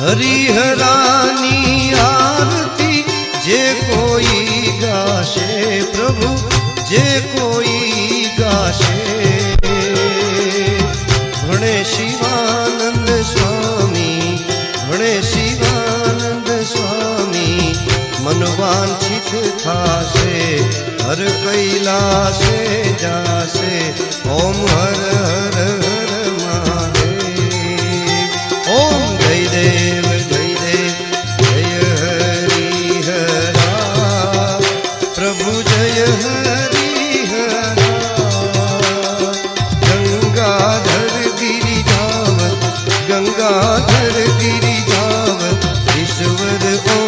હરિહરાની આરતી જે કોઈ ગાશે પ્રભુ જે કોઈ ગાશે ભણે શિવાનંદ સ્વામી ભણે શિવાનંદ સ્વામી મનવાંછિત થાશે હર કૈલાસે જાશે ઓમ હર હર હર મહાદેવ ઓમ જય દેવ જય હરિહરા પ્રભુ જય હરિહરા ગંગાધર ગિરિજાવત ઈશ્વર ઓ